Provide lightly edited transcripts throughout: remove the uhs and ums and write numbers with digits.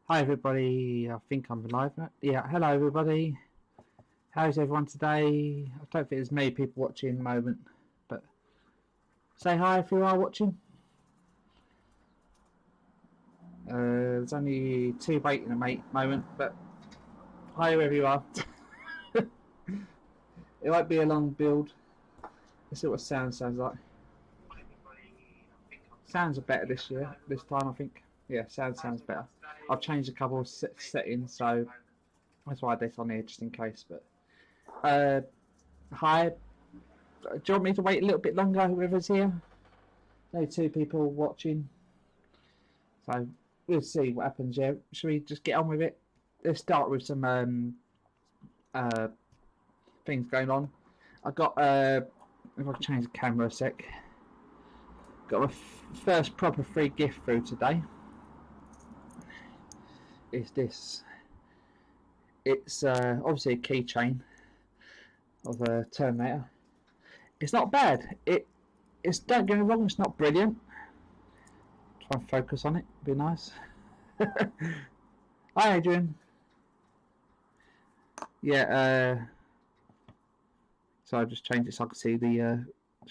Hi everybody, I think I'm live. Yeah, hello everybody. How's everyone today? I don't think there's many people watching at the moment, but say hi if you are watching. There's only two waiting at the moment, but hi wherever you are. It might be a long build. Let's see what sounds like. Sounds are better this time I think. Yeah, sounds better. I've changed a couple of settings, so that's why I did on here just in case. But hi. Do you want me to wait a little bit longer? Whoever's here. No two people watching, so we'll see what happens. Yeah, should we just get on with it? Let's start with some things going on. I got if I can change the camera a sec. Got my first proper free gift through today. Is this? It's obviously a keychain of a Terminator. It's not bad. It's, don't get me wrong, it's not brilliant. Try and focus on it. Be nice. Hi Adrian. Yeah. So I just changed it so I can see the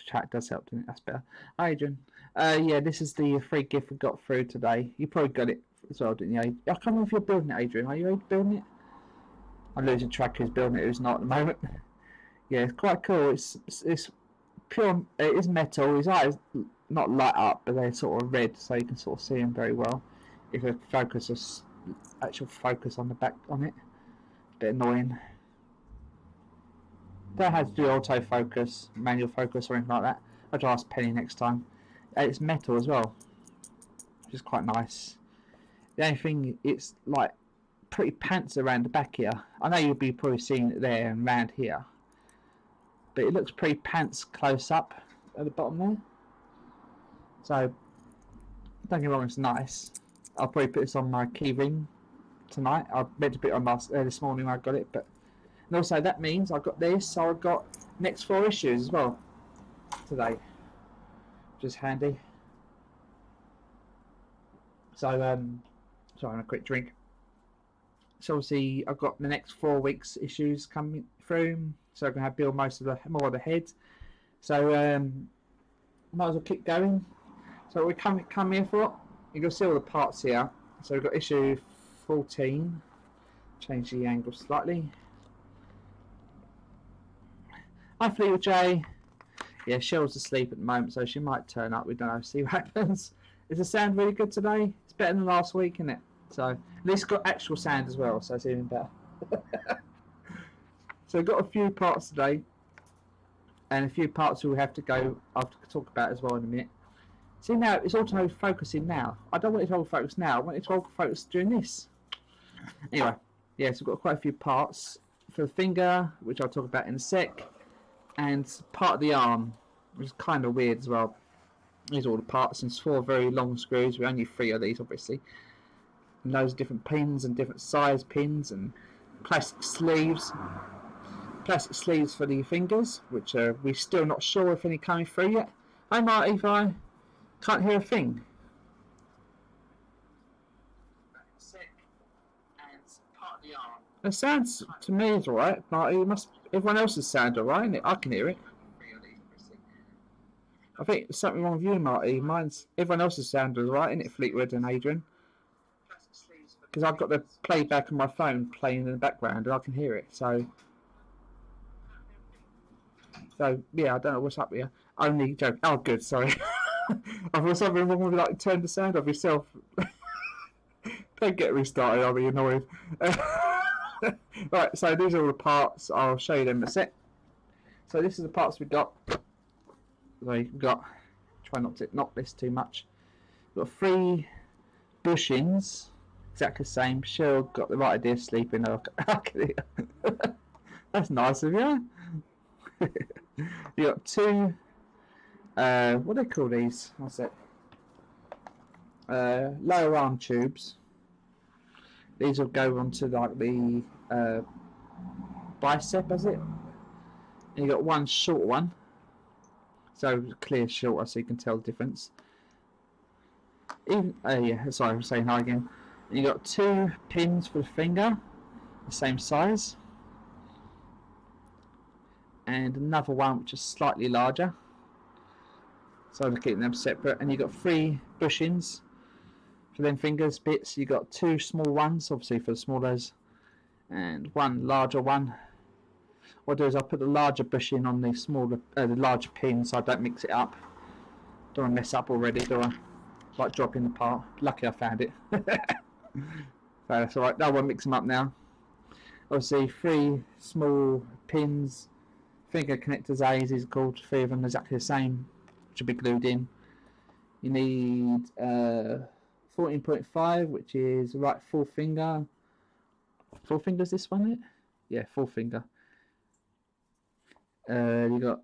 chat does help, doesn't it? That's better. Hi Adrian. Yeah, this is the free gift we got through today. You probably got it as well, didn't you? I can't remember if you're building it, Adrian. Are you building it? I'm losing track who's building it, who's not at the moment. Yeah, it's quite cool. It's pure. It is metal. His eyes not light up, but they're sort of red, so you can sort of see him very well. If you focus, actual focus on the back on it, a bit annoying. Don't have to do autofocus, manual focus, or anything like that. I'll just ask Penny next time. It's metal as well, which is quite nice. The only thing, it's like pretty pants around the back here. I know you'll be probably seeing it there and round here, but it looks pretty pants close up at the bottom there. So don't get me wrong, it's nice. I'll probably put this on my key ring tonight. I meant to put it on this morning when I got it, but and also that means I got this, so I got next 4 issues as well today, which is handy. So sorry, I'm having a quick drink. So obviously I've got the next 4 weeks issues coming through, so I'm gonna have build more of the head. So might as well keep going. So we come here for. You can see all the parts here. So we've got issue 14. Change the angle slightly. Hi Fleetwood J. Yeah, Cheryl's asleep at the moment, so she might turn up. We don't know. See what happens. Is the sound really good today? It's better than last week, isn't it? So at least it's got actual sound as well, so it's even better. So we've got a few parts today, and a few parts we'll have to go. I'll have to talk about as well in a minute. See now, it's auto focusing now. I don't want it to auto focus now. I want it to auto focus during this. Anyway, yeah, so we've got quite a few parts for the finger, which I'll talk about in a sec. And part of the arm, which is kind of weird as well. These are all the parts, and it's 4 very long screws. We only 3 of these, obviously. And loads of different pins and different size pins and plastic sleeves. Plastic sleeves for the fingers, which we're still not sure if any coming through yet. Hi Marty, if I can't hear a thing. And part of the arm. It sounds to me is alright, Marty. Everyone else's sound alright, I can hear it. I think there's something wrong with you, Marty. Everyone else's sound is alright, isn't it, Fleetwood and Adrian? Because I've got the playback on my phone playing in the background and I can hear it. So yeah, I don't know what's up here. Only joke. Oh, good. Sorry. I thought something wrong with like turn the sound off yourself. Don't get restarted. I'll be annoyed. Right. So these are all the parts. I'll show you them in a sec. So this is the parts we got. So we've got. Try not to knock this too much. We've got 3 bushings. Exactly the same. Cheryl got the right idea. Sleeping. That's nice of you. You got 2. What do they call these? What's it? Lower arm tubes. These will go onto like the bicep, is it? And you got 1 short one. So clear shorter, so you can tell the difference. Yeah. Sorry, I'm saying hi again. You got 2 pins for the finger, the same size, and another one which is slightly larger. So to keep them separate, and you got 3 bushings for them fingers bits. You got 2 small ones, obviously for the smallers, and 1 larger one. What I do is I put the larger bushing on the smaller, the larger pin, so I don't mix it up. Don't want to mess up already, do I? Like dropping the part. Lucky I found it. So that's alright. I won't mix them up now. Obviously 3 small pins, finger connectors, A's is called. 3 of them exactly the same. Should be glued in. You need 14.5, which is right 4 finger. 4 fingers this one, it? Yeah, 4 finger. You got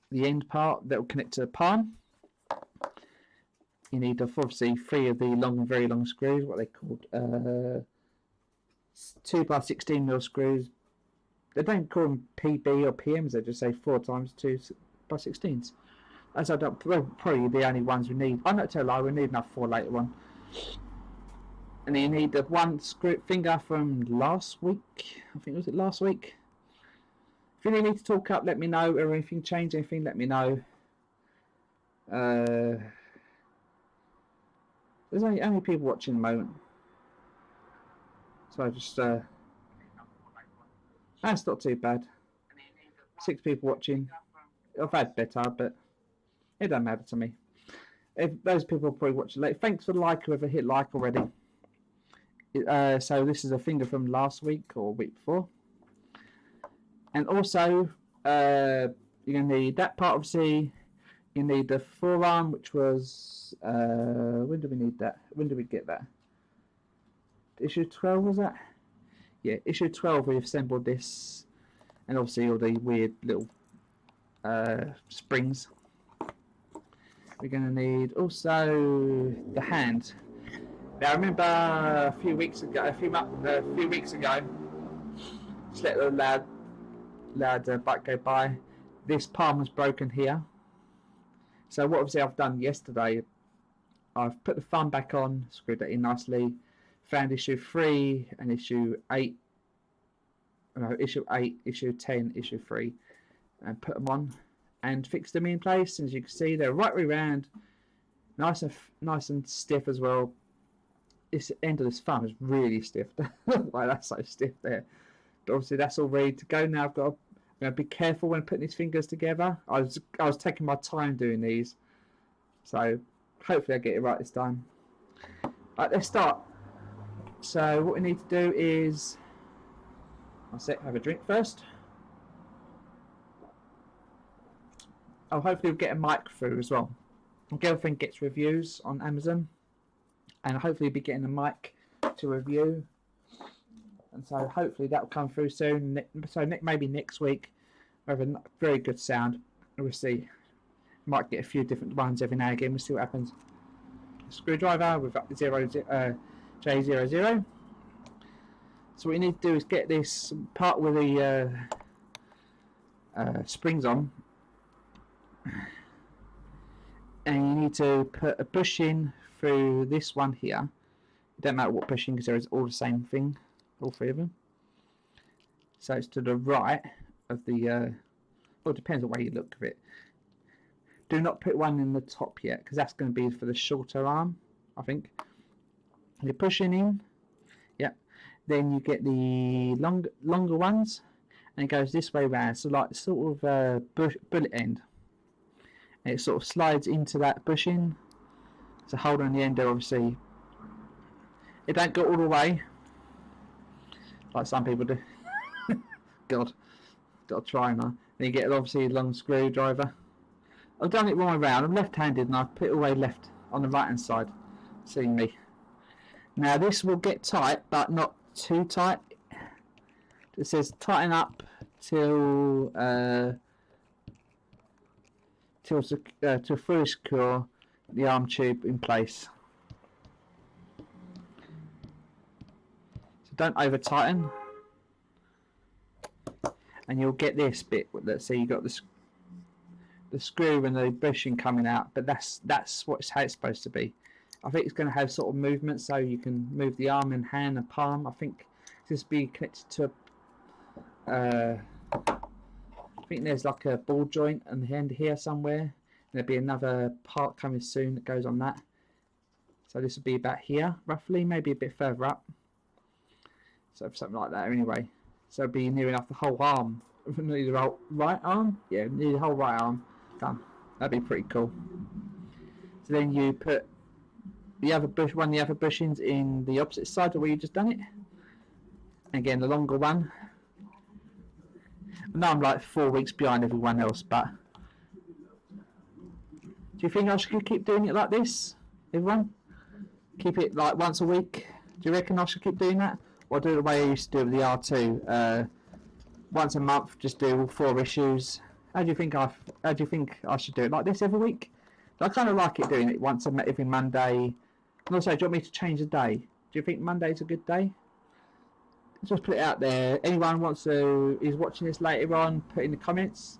the end part that will connect to the palm. You need obviously 3 of the long, very long screws. What are they called? 2x16mm screws. They don't call them PB or PMs. They just say 4 times 2x16s. As I don't, probably the only ones we need. I'm not tell a lie. We need enough for later on. And then you need the 1 screw finger from last week. I think was it last week. If you need me to talk up, let me know. Or anything change, anything, let me know. There's only people watching at the moment. So I just that's not too bad. 6 people watching. I've had better, but it don't matter to me. If those people probably watch it late. Thanks for the like, whoever hit like already. So this is a finger from last week or week before. And also, you're going to need that part, obviously. You need the forearm, which was... when do we need that? When did we get that? Issue 12, was that? Yeah, issue 12, we assembled this. And obviously all the weird little springs. We're going to need also the hand. Now, I remember a few weeks ago, just let the loud bike go by. This palm was broken here. So what obviously I've done yesterday, I've put the thumb back on, screwed that in nicely, found issue 3 and issue 8, no, issue 8, issue 10, issue 3, and put them on and fixed them in place. As you can see, they're right way round, nice and stiff as well. This end of this thumb is really stiff. Why that's so stiff there. But obviously that's all ready to go now. I'm going to be careful when putting these fingers together. I was taking my time doing these, so hopefully I get it right this time. Right, let's start. So what we need to do is, have a drink first. Oh, hopefully we'll get a mic through as well. My girlfriend gets reviews on Amazon, and hopefully we'll be getting a mic to review. And so hopefully that will come through soon. So maybe next week we have a very good sound. We'll see. Might get a few different ones every now and again. We'll see what happens. Screwdriver with J00. So what you need to do is get this part with the springs on. And you need to put a bushing through this one here. It don't matter what bushing, because they're all the same thing. All 3 of them. So it's to the right of the well, it depends on the way you look at it. Do not put one in the top yet, because that's going to be for the shorter arm, I think. You're pushing in, yep. Then you get the longer ones, and it goes this way round. So like sort of bullet end, and it sort of slides into that bushing. So hold on the end there, obviously. It don't go all the way, like some people do. God, got to try now. Then you get obviously a long screwdriver. I've done it wrong way round. I'm left-handed and I've put it all the way left on the right-hand side. See me. Now this will get tight, but not too tight. It says tighten up till fully secure the arm tube in place. So don't over tighten. And you'll get this bit. Let's see, you got the screw and the bushing coming out, but that's how it's supposed to be. I think it's going to have sort of movement, so you can move the arm and hand and palm. I think this will be connected to I think there's like a ball joint on the end here somewhere, and there'll be another part coming soon that goes on that. So this will be about here roughly, maybe a bit further up, so something like that anyway. So it'll be near enough the whole arm. Near the whole right arm, yeah, near the whole right arm done. That'd be pretty cool. So then you put the other one of the other bushings in the opposite side of where you just done it. Again, the longer one. Now I'm like 4 weeks behind everyone else, but do you think I should keep doing it like this, everyone? Keep it like once a week? Do you reckon I should keep doing that? Or do it the way I used to do it with the R2? Once a month, just do all 4 issues. How do you think I should do it like this every week? I kind of like it doing it once every Monday. And also, do you want me to change the day? Do you think Monday's a good day? Just put it out there. Anyone is watching this later on, put in the comments.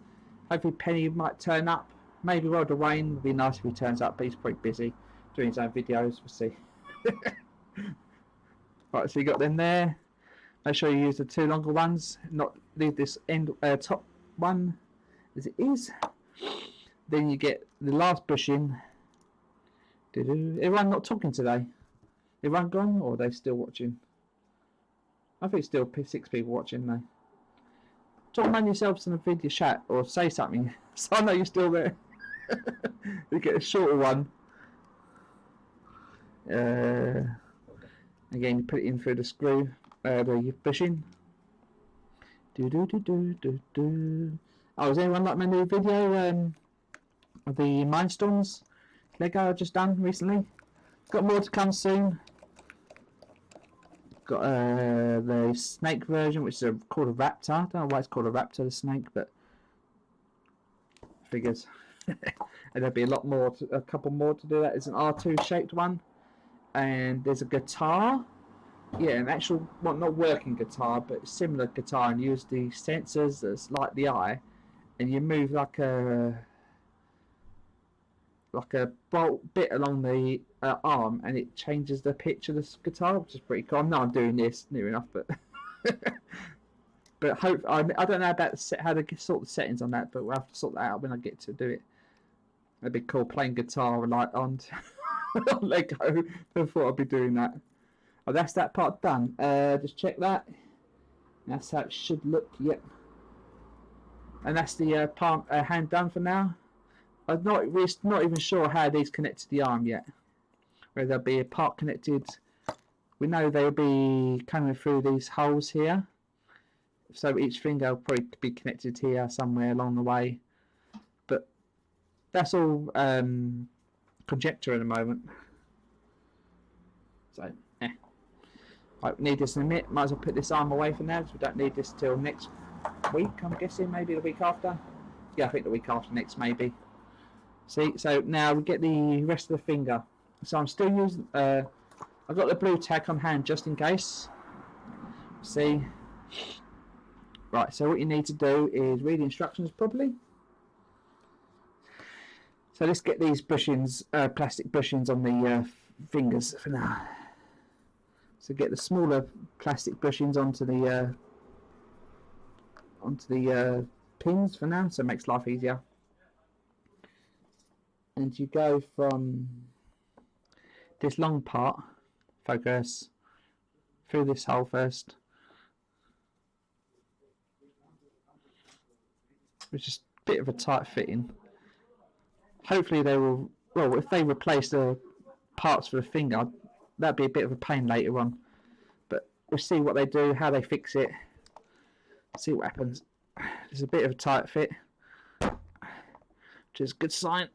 Hopefully Penny might turn up. Maybe Rod Wayne would be nice if he turns up, but he's pretty busy doing his own videos. We'll see. Right, so you got them there. Make sure you use the 2 longer ones. Not leave this top one as it is. Then you get the last bushing. Everyone not talking today? Everyone gone, or are they still watching? I think still 6 people watching though. Talk among yourselves in the video chat or say something so I know you're still there. You get a shorter one. Again, you put it in through the screw, the bushing. Oh, does anyone like my new video of the Mindstorms Lego I've just done recently? Got more to come soon. Got the snake version, which is called a raptor. I don't know why it's called a raptor, the snake, but figures. And there'll be a couple more to do that. It's an R2 shaped one, and there's a guitar. Yeah, an actual, well, not working guitar, but similar guitar, and use the sensors that's like the eye, and you move like a bolt bit along the arm, and it changes the pitch of the guitar, which is pretty cool. I know I'm doing this near enough, but but I don't know about how to sort the settings on that, but we'll have to sort that out when I get to do it. That'd be cool, playing guitar like on Lego. I thought I'd be doing that. Oh, that's that part done. Just check that. That's how it should look. Yep. And that's the palm hand done for now. We're not even sure how these connect to the arm yet. Where there'll be a part connected. We know they'll be coming through these holes here. So each finger will probably be connected here somewhere along the way. But that's all conjecture at the moment. So, right, we need this in a minute. Might as well put this arm away for now, because we don't need this till next week, I'm guessing. Maybe the week after. Yeah, I think the week after next, maybe. See, so now we get the rest of the finger. So I'm still using, I've got the blue tack on hand just in case. See. Right, so what you need to do is read the instructions properly. So let's get these bushings, plastic bushings on the fingers for now. So get the smaller plastic bushings onto the pins for now, so it makes life easier. And you go from this long part, focus through this hole first, which is a bit of a tight fitting. Hopefully they will, well, if they replace the parts for the finger, that'd be a bit of a pain later on. But we'll see what they do, how they fix it, see what happens. There's a bit of a tight fit, which is a good sign.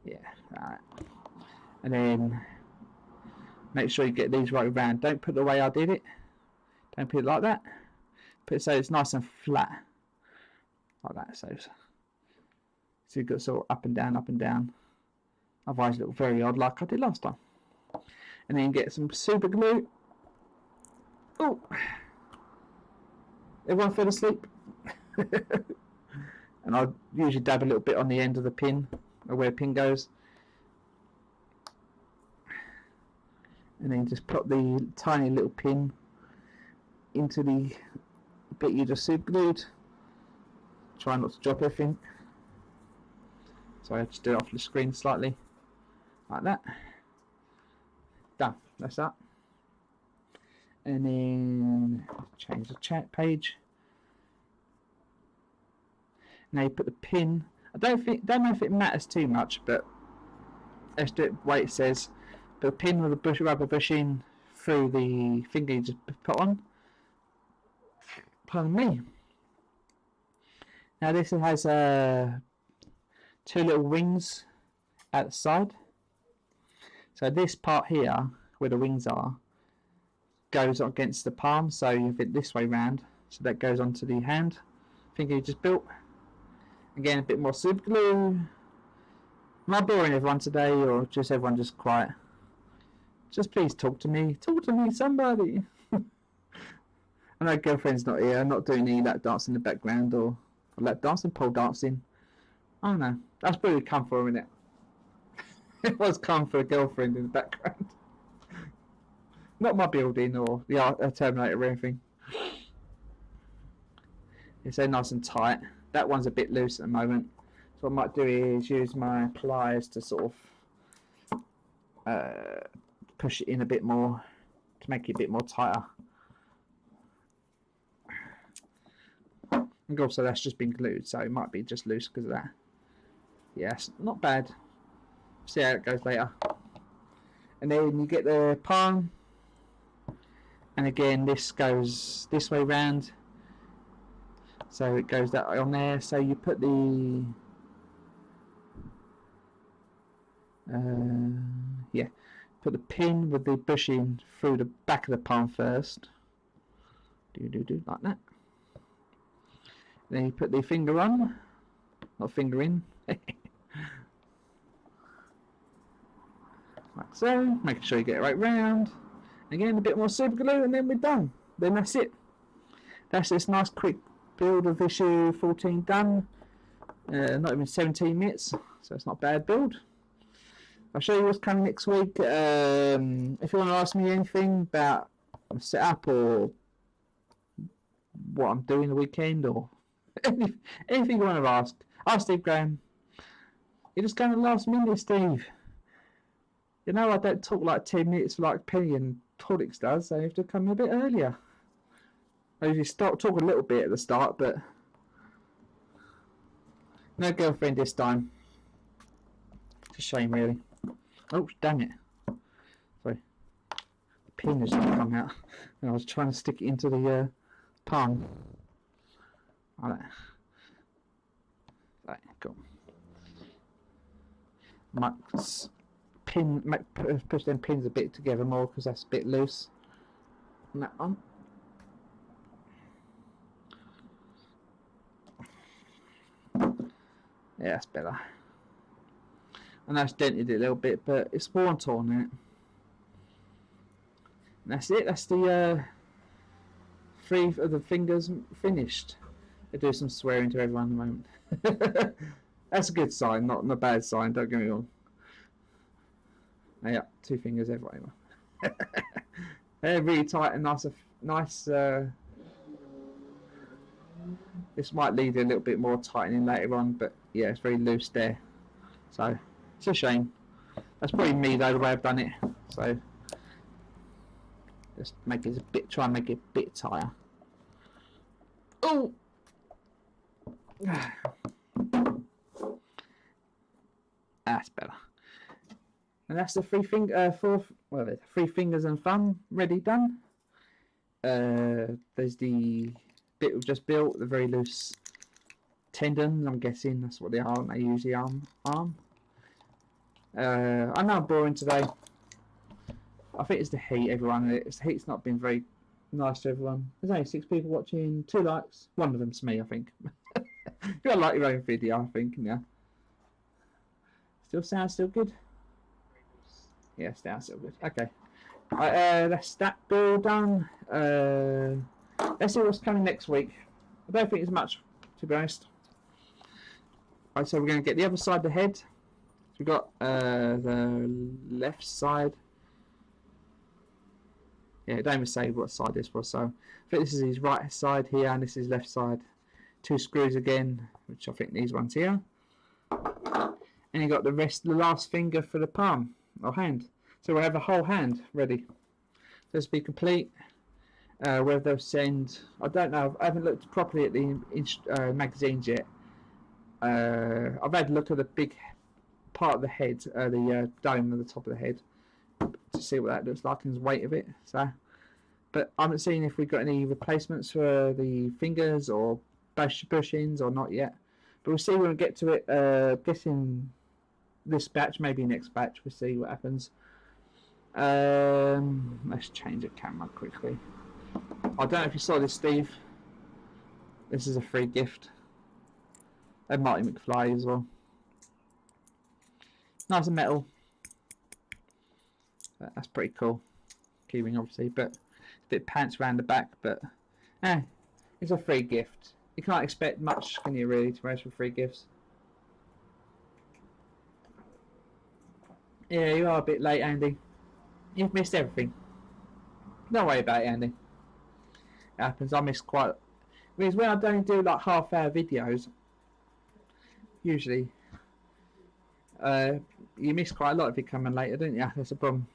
Yeah, alright. And then make sure you get these right around. Don't put it the way I did it. Don't put it like that. Put it so it's nice and flat. Like that. So you've got sort of up and down, up and down. Otherwise it look very odd like I did last time. And then get some super glue. Oh, everyone fell asleep. And I usually dab a little bit on the end of the pin, or where the pin goes. and then just put the tiny little pin into the bit you just super glued. Try not to drop everything. So I just do it off the screen slightly, like that. Done. That's that. And then change the chat page. Now you put the pin. I don't know if it matters too much, but let's do it the way it says. Put a pin with a rubber bushing through the finger you just put on. Pardon me. Now this has two little wings at the side. So this part here, where the wings are, goes against the palm. So you have it this way round. So that goes onto the hand finger you just built. Again, a bit more super glue. Am I boring everyone today, or just everyone just quiet? Just please talk to me. Talk to me, somebody. I know girlfriend's not here. I'm not doing any lap dance in the background, or lap dancing, pole dancing. I don't know. That's probably come for a minute. It was come for a girlfriend in the background. Not my building or the Terminator or anything. It's so nice and tight. That one's a bit loose at the moment. So what I might do is use my pliers to sort of push it in a bit more to make it a bit more tighter. And also that's just been glued, so it might be just loose because of that. Yes, not bad. See how it goes later. And then you get the palm, and again this goes this way round, so it goes that way on there. So you put the put the pin with the bushing through the back of the palm first. Do like that. Then you put the finger on, not finger in. Like so, making sure you get it right round. Again, a bit more super glue, and then we're done. Then that's it. That's this nice quick build of issue 14 done. Not even 17 minutes, so it's not a bad build. I'll show you what's coming next week. If you want to ask me anything about setup or what I'm doing the weekend, or anything you want to ask Steve Graham. You're just going to last minute, Steve. You know, I don't talk like 10 minutes like Penny and Todix does, so you have to come a bit earlier. I usually talk a little bit at the start, but no girlfriend this time. It's a shame, really. Oh, damn it. Sorry. The pin has just come out, and I was trying to stick it into the palm. Like that. Right, cool. Might push them pins a bit together more because that's a bit loose. And that on. Yeah, that's better. And that's dented it a little bit, but it's worn torn in it. And that's it. That's the 3 of the fingers finished. I do some swearing to everyone at the moment. That's a good sign, not a bad sign. Don't get me wrong. Yeah, 2 fingers everywhere. They're really tight and nice. This might need a little bit more tightening later on, but yeah, it's very loose there. So it's a shame. That's probably me though, the way I've done it. So just make it try and make it a bit tighter. Oh. That's better. And that's the 3 fingers and thumb ready done. There's the bit we've just built, the very loose tendons. I'm guessing that's what they are. They use the arm. I know I'm boring today. I think it's the heat, everyone. The heat's not been very nice to everyone. There's only 6 people watching, 2 likes. One of them's me, I think. You gotta like your own video, I think. Yeah. Still sounds good. Yeah, sounds still good. Okay. That's that build done. Let's see what's coming next week. I don't think it's much, to be honest. Right, so we're going to get the other side of the head. So we've got the left side. Yeah, don't even say what side this was. So I think this is his right side here, and this is left side. 2 screws again, which I think these ones here. And you got the last finger for the palm or hand. So we have a whole hand ready. Let's be complete. Whether they'll send, I don't know. I haven't looked properly at the magazines yet. I've had a look at the big part of the head, the dome at the top of the head, to see what that looks like and the weight of it. So, but I haven't seen if we've got any replacements for the fingers or bushings or not yet. But we'll see when we get to it. Guessing this batch, maybe next batch, we'll see what happens. Let's change the camera quickly. I don't know if you saw this, Steve. This is a free gift. And Marty McFly as well. Nice and metal. That's pretty cool. Keyring obviously, but a bit pants around the back, but it's a free gift. You can't expect much, can you, really, to raise for free gifts? Yeah, you are a bit late, Andy. You've missed everything. Don't worry about it, Andy. It happens. I miss quite. Because when I don't do like half-hour videos, usually, you miss quite a lot if you're coming later, don't you? That's a problem.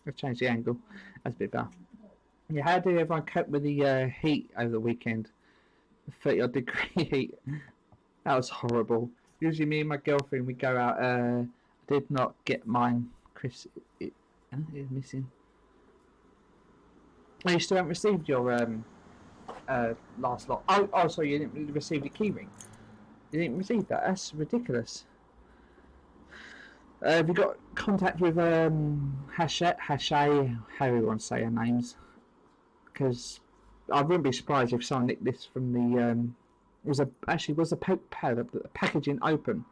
I've changed the angle. That's a bit better. Yeah, how did everyone cope with the heat over the weekend? The 30-odd degree heat. That was horrible. Usually me and my girlfriend, we go out. I did not get mine. Chris is missing. Oh, you still haven't received your last lot. Oh, sorry, you didn't receive the keyring. You didn't receive that. That's ridiculous. Have you got contact with Hashay? How do you want to say her names? Because I wouldn't be surprised if someone nicked this from the. Was the packaging open?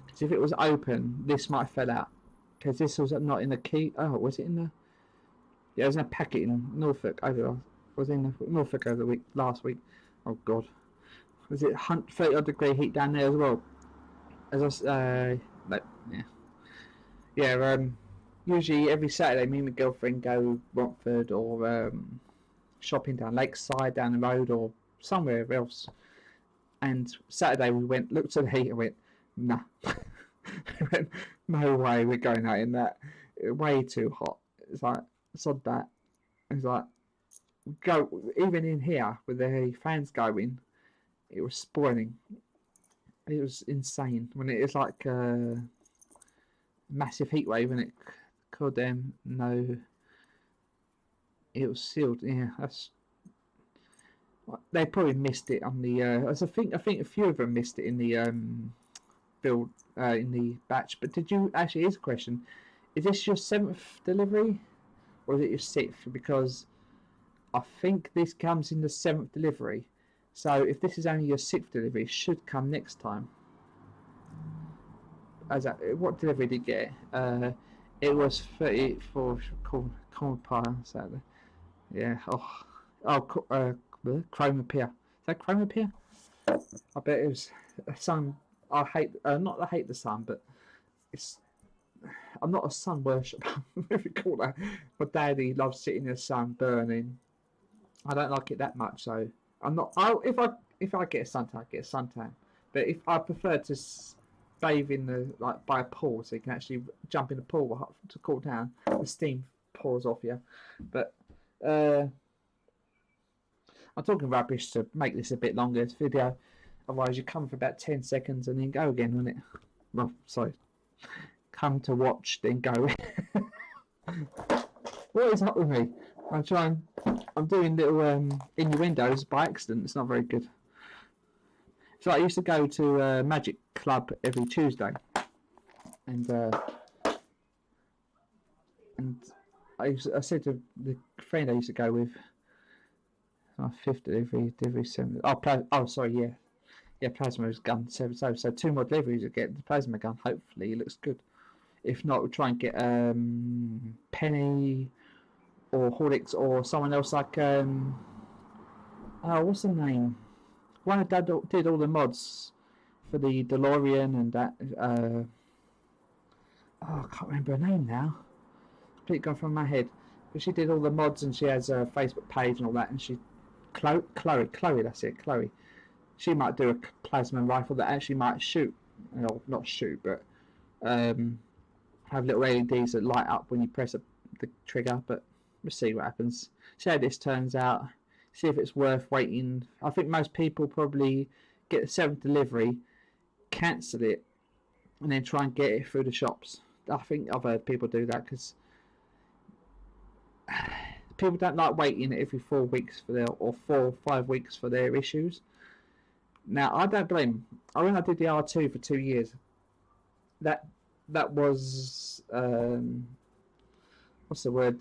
Because if it was open, this might have fell out. Because this was not in the key. Oh, was it in the? Yeah, it was in a packet in Norfolk Norfolk over the last week. Oh God, was it 30-odd degree heat down there as well? As I yeah. Usually every Saturday, me and my girlfriend go Romford or shopping down Lakeside, down the road, or somewhere else. And Saturday we looked at the heat and went, nah. We went, no way we're going out in that. Way too hot. It's like, sod that. It's like, go, even in here with the fans going, it was spoiling. It was insane. When it is like a massive heat wave and it called them, no, it was sealed. Yeah, that's. They probably missed it on the. I think a few of them missed it in the build in the batch. But did you actually? Here's a question: is this your 7th delivery, or is it your 6th? Because I think this comes in the 7th delivery. So if this is only your 6th delivery, it should come next time. What delivery did you get? It was 34 corn pie. Sadly, yeah. Chroma Pier. Is that Chroma Pier? I bet it was sun. I hate the sun, but I'm not a sun worshipper. If you call that. My daddy loves sitting in the sun burning. I don't like it that much, so I'm not. If I get a suntan, I get a suntan. But if I prefer to bathe in by a pool, so you can actually jump in the pool to cool down, the steam pours off you. But I'm talking rubbish to make this a bit longer, this video. Otherwise, you come for about 10 seconds and then go again, wouldn't it? Well, sorry. Come to watch, then go. What is up with me? I'm doing little innuendos by accident. It's not very good. So I used to go to Magic Club every Tuesday. And I said to the friend I used to go with, my 5th delivery 7. Yeah, plasma gun 7. So 2 more deliveries to get the plasma gun. Hopefully, it looks good. If not, we'll try and get Penny or Horlicks or someone else like what's the name? One of Dad did all the mods for the DeLorean and that. I can't remember her name now. Completely gone from my head. because she did all the mods and she has a Facebook page and all that, and she Chloe, that's it, Chloe. She might do a plasma rifle that actually might shoot, not shoot, but have little LEDs that light up when you press the trigger. But we'll see what happens. See how this turns out. See if it's worth waiting. I think most people probably get the 7th delivery, cancel it, and then try and get it through the shops. I think I've heard people do that because people don't like waiting every 4 weeks for or 4 or 5 weeks for their issues. Now I don't blame them. When I did the R2 for 2 years, that was what's the word?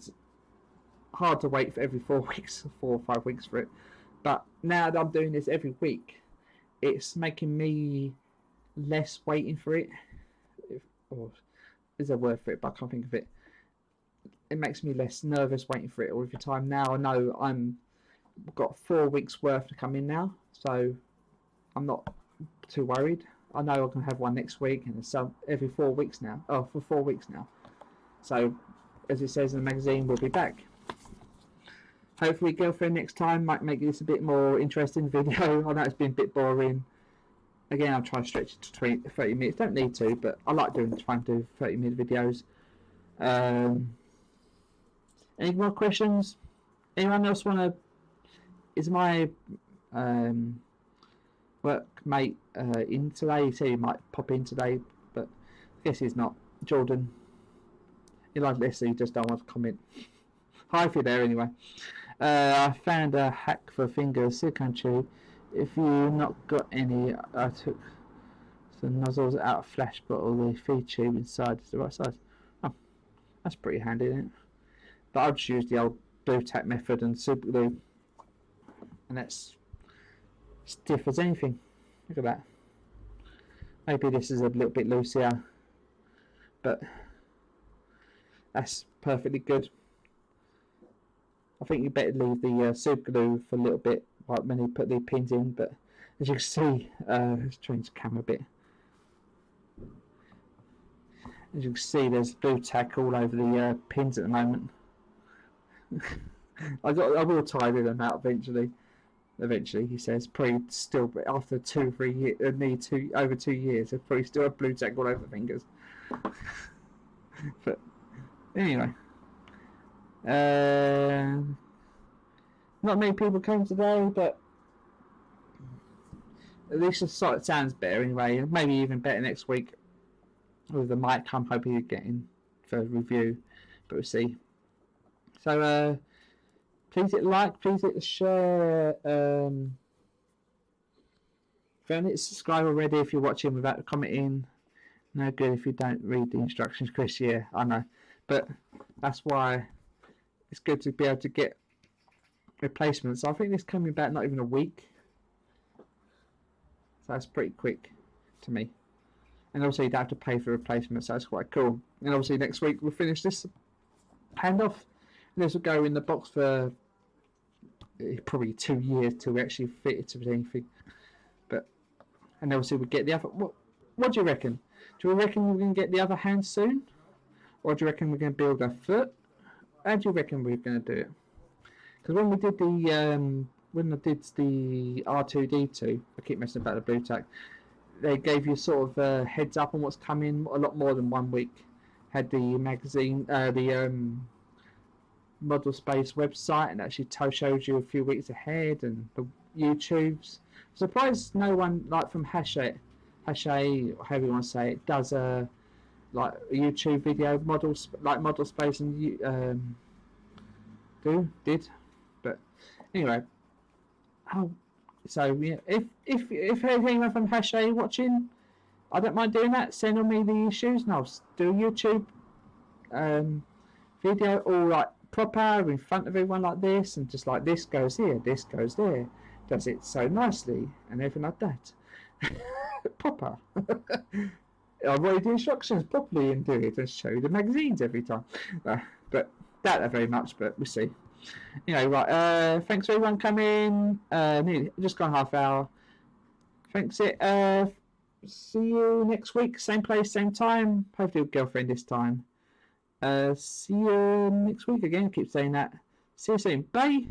Hard to wait for every 4 weeks, 4 or 5 weeks for it. But now that I'm doing this every week, it's making me less waiting for it. There's a word for it, but I can't think of it. It makes me less nervous waiting for it all the time. Now I know I've got 4 weeks worth to come in now, so I'm not too worried. I know I can have one next week, and some every 4 weeks now. Oh, for 4 weeks now. So, as it says in the magazine, we'll be back. Hopefully, girlfriend next time might make this a bit more interesting video. I know it's been a bit boring. Again, I'll try to stretch it to 30 minutes. Don't need to, but I like trying to do 30-minute videos. Any more questions? Anyone else want to? Is my workmate in today? He said he might pop in today, but I guess he's not. Jordan, he likes this, so he just don't want to comment. Hi, if you're there anyway. I found a hack for fingers, silicone tube. If you've not got any, I took some nozzles out of flash bottle. The feed tube inside is the right size. Oh, that's pretty handy, isn't it? But I'll just use the old blue tack method and super glue, and that's stiff as anything. Look at that. Maybe this is a little bit loose here, but that's perfectly good. I think you better leave the super glue for a little bit like when you put the pins in, but as you can see, let's change the camera a bit. As you can see, there's blue tack all over the pins at the moment. I will tidy them out eventually. Eventually, he says, probably still, but after 2 or 3 years, over 2 years, there's probably still have blue tack all over the fingers. But anyway. Not many people came today, but at least the site sounds better anyway. Maybe even better next week with the mic I'm hoping you're getting for review, but we'll see. So please hit like, please hit the share. If you haven't hit subscribe already, if you're watching without commenting, no good if you don't read the instructions, Chris. Yeah, I know, but that's why it's good to be able to get replacements. I think this coming back not even a week, so that's pretty quick to me. And also you don't have to pay for replacements, so that's quite cool. And obviously next week we'll finish this handoff, and this will go in the box for probably 2 years till we actually fit it to anything. But and obviously we get the other. What do you reckon? Do you reckon we're going to get the other hand soon, or do you reckon we're going to build a foot? How do you reckon we're going to do it? Because when we did when I did the R2D2, I keep messing about the blue tack. They gave you sort of a heads up on what's coming a lot more than 1 week. Had the magazine, the Model Space website, and actually showed you a few weeks ahead, and the YouTubes. I'm surprised no one like from Hashay, or however you want to say it, does a like a YouTube video Model Space and did. But anyway, so yeah, if anyone from Hashay watching, I don't mind doing that. Send on me the issues, and I'll do a YouTube video all like proper in front of everyone like this, and just like this goes here, this goes there, does it so nicely, and everything like that. Proper. I'll read the instructions properly and do it and show you the magazines every time. But doubt that very much, but we'll see. Anyway, right. Thanks for everyone coming. Nearly just gone half hour. Thanks. See you next week. Same place, same time. Hopefully with girlfriend this time. See you next week again. Keep saying that. See you soon. Bye.